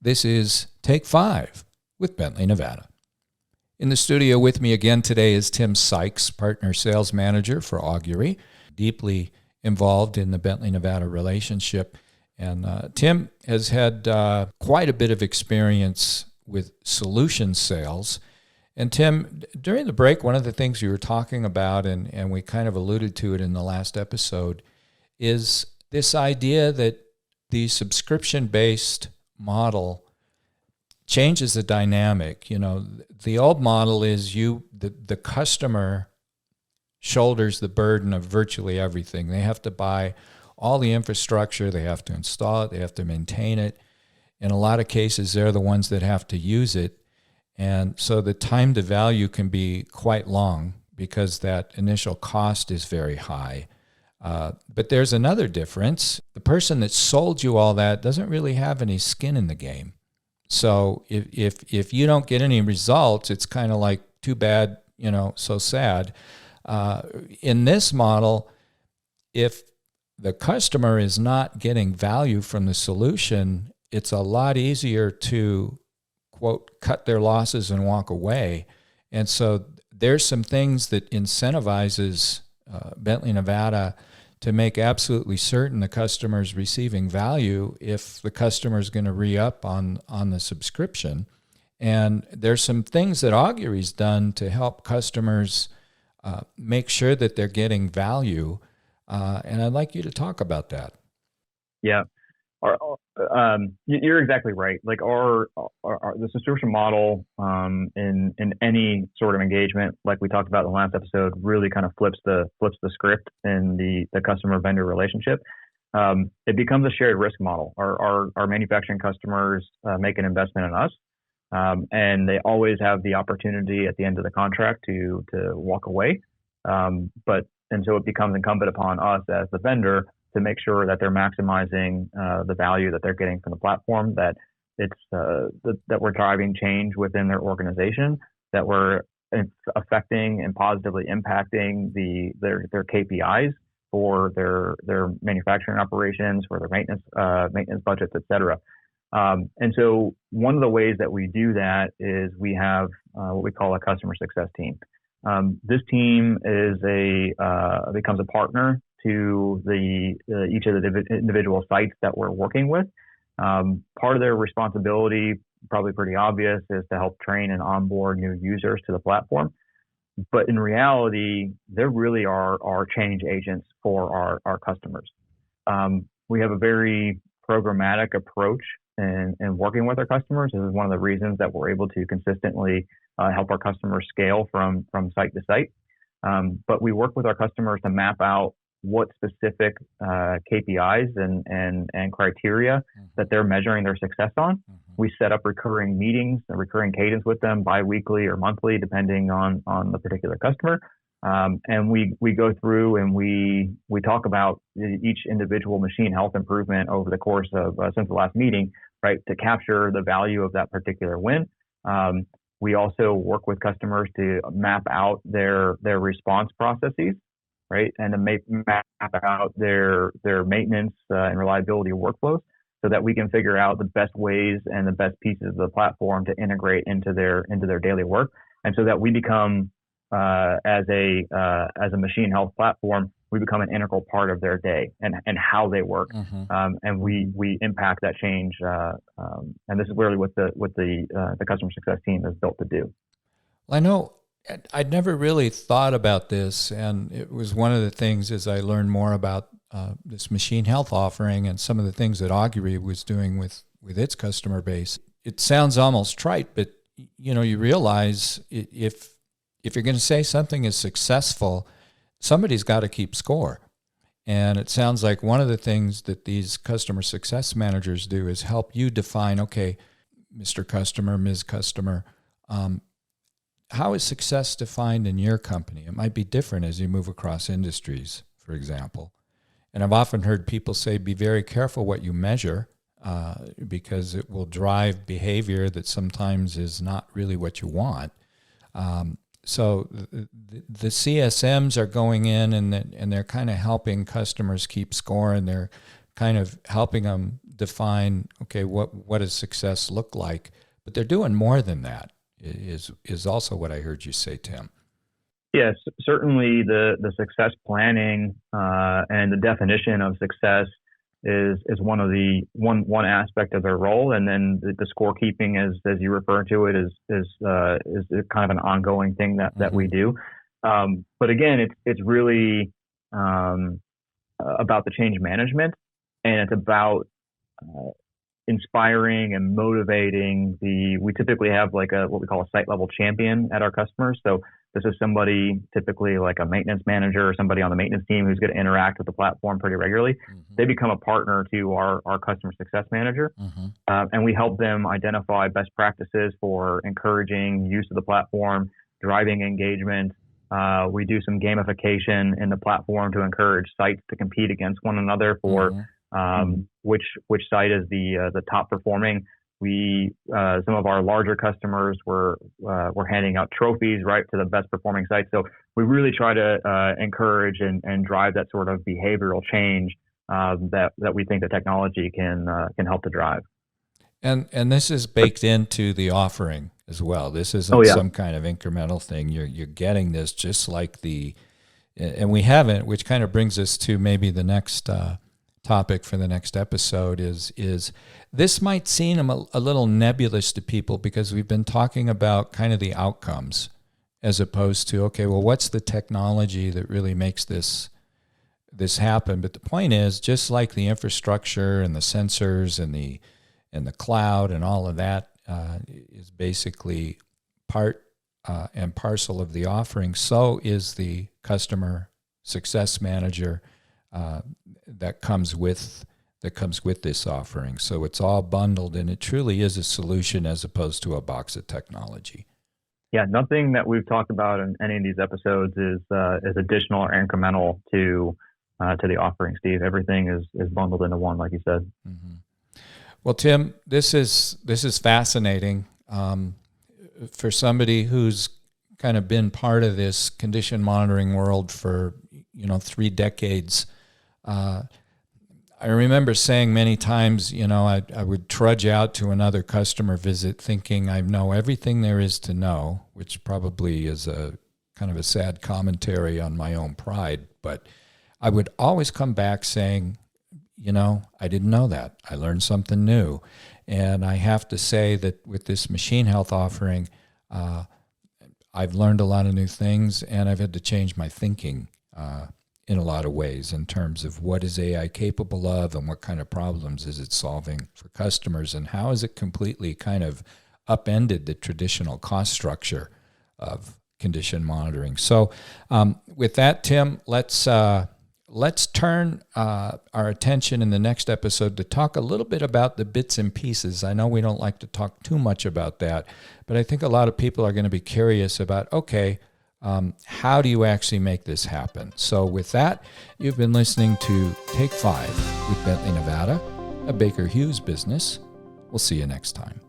This is Take 5 with Bentley, Nevada. In the studio with me again today is Tim Sykes, Partner Sales Manager for Augury, deeply involved in the Bentley, Nevada relationship. And Tim has had quite a bit of experience with solution sales. And Tim, during the break, one of the things you were talking about, and we kind of alluded to it in the last episode, is this idea that the subscription-based model changes the dynamic. You know, the old model is the customer shoulders the burden of virtually everything. They have to buy all the infrastructure, they have to install it, they have to maintain it. In a lot of cases, they're the ones that have to use it. And so the time to value can be quite long because that initial cost is very high. But there's another difference. The person that sold you all that doesn't really have any skin in the game. So if you don't get any results, it's kind of like, too bad, so sad. In this model, if the customer is not getting value from the solution, it's a lot easier to, quote, cut their losses and walk away. And so there's some things that incentivizes Bentley, Nevada to make absolutely certain the customer's receiving value if the customer is going to re-up on the subscription. And there's some things that Augury's done to help customers make sure that they're getting value. And I'd like you to talk about that. Yeah. You're exactly right. Like the subscription model in any sort of engagement, like we talked about in the last episode, really kind of flips the script in the customer vendor relationship. It becomes a shared risk model. Our manufacturing customers make an investment in us, and they always have the opportunity at the end of the contract to walk away. And so it becomes incumbent upon us as the vendor to make sure that they're maximizing the value that they're getting from the platform, that it's that we're driving change within their organization, that we're affecting and positively impacting their KPIs for their manufacturing operations, for their maintenance budgets, et cetera. And so one of the ways that we do that is we have what we call a customer success team. This team becomes a partner to each of the individual sites that we're working with. Part of their responsibility, probably pretty obvious, is to help train and onboard new users to the platform. But in reality, they really are change agents for our customers. We have a very programmatic approach in working with our customers. This is one of the reasons that we're able to consistently help our customers scale from site to site. But we work with our customers to map out what specific KPIs and criteria that they're measuring their success on. Mm-hmm. We set up recurring meetings, a recurring cadence with them biweekly or monthly, depending on the particular customer. And we go through and we talk about each individual machine health improvement over the course of since the last meeting, right, to capture the value of that particular win. We also work with customers to map out their response processes, right, and to map out their maintenance and reliability workflows, so that we can figure out the best ways and the best pieces of the platform to integrate into their daily work, and so that we become as a machine health platform, we become an integral part of their day and how they work, and we impact that change. And this is really what the customer success team is built to do. Well, I know I'd never really thought about this, and it was one of the things as I learned more about this machine health offering and some of the things that Augury was doing with its customer base. It sounds almost trite, but you realize if you're going to say something is successful, somebody's got to keep score. And it sounds like one of the things that these customer success managers do is help you define, okay, Mr. Customer, Ms. Customer, how is success defined in your company? It might be different as you move across industries, for example. And I've often heard people say, be very careful what you measure, because it will drive behavior that sometimes is not really what you want. So the CSMs are going in and they're kind of helping customers keep score, and they're kind of helping them define, okay, what does success look like? But they're doing more than that, is also what I heard you say, Tim. Yes, certainly the success planning and the definition of success is one of the one aspect of their role, and then the scorekeeping, as you refer to it, is kind of an ongoing thing that we do. But again, it's really about the change management, and it's about inspiring and motivating we typically have like what we call a site level champion at our customers. So this is somebody typically like a maintenance manager or somebody on the maintenance team who's going to interact with the platform pretty regularly. They become a partner to our customer success manager. And we help them identify best practices for encouraging use of the platform, driving engagement. We do some gamification in the platform to encourage sites to compete against one another for which site is the top performing. Some of our larger customers were handing out trophies, right, to the best performing sites. So we really try to encourage and drive that sort of behavioral change that we think the technology can help to drive. And this is baked into the offering as well. This isn't some kind of incremental thing. You're getting this just like and we haven't, which kind of brings us to maybe the next topic for the next episode is this might seem a little nebulous to people because we've been talking about kind of the outcomes as opposed to, okay, well, what's the technology that really makes this happen? But the point is, just like the infrastructure and the sensors and the cloud and all of that is basically part and parcel of the offering, so is the customer success manager that comes with this offering. So it's all bundled, and it truly is a solution as opposed to a box of technology. Yeah, nothing that we've talked about in any of these episodes is additional or incremental to the offering, Steve. Everything is bundled into one, like you said. Well, Tim, this is fascinating. For somebody who's kind of been part of this condition monitoring world for 3 decades. I remember saying many times, I would trudge out to another customer visit thinking I know everything there is to know, which probably is a kind of a sad commentary on my own pride. But I would always come back saying, I didn't know that. I learned something new. And I have to say that with this machine health offering, I've learned a lot of new things, and I've had to change my thinking in a lot of ways in terms of what is AI capable of and what kind of problems is it solving for customers, and how has it completely kind of upended the traditional cost structure of condition monitoring. So with that, Tim, let's turn our attention in the next episode to talk a little bit about the bits and pieces. I know we don't like to talk too much about that, but I think a lot of people are going to be curious about, okay, how do you actually make this happen? So with that, you've been listening to Take 5 with Bentley Nevada, a Baker Hughes business. We'll see you next time.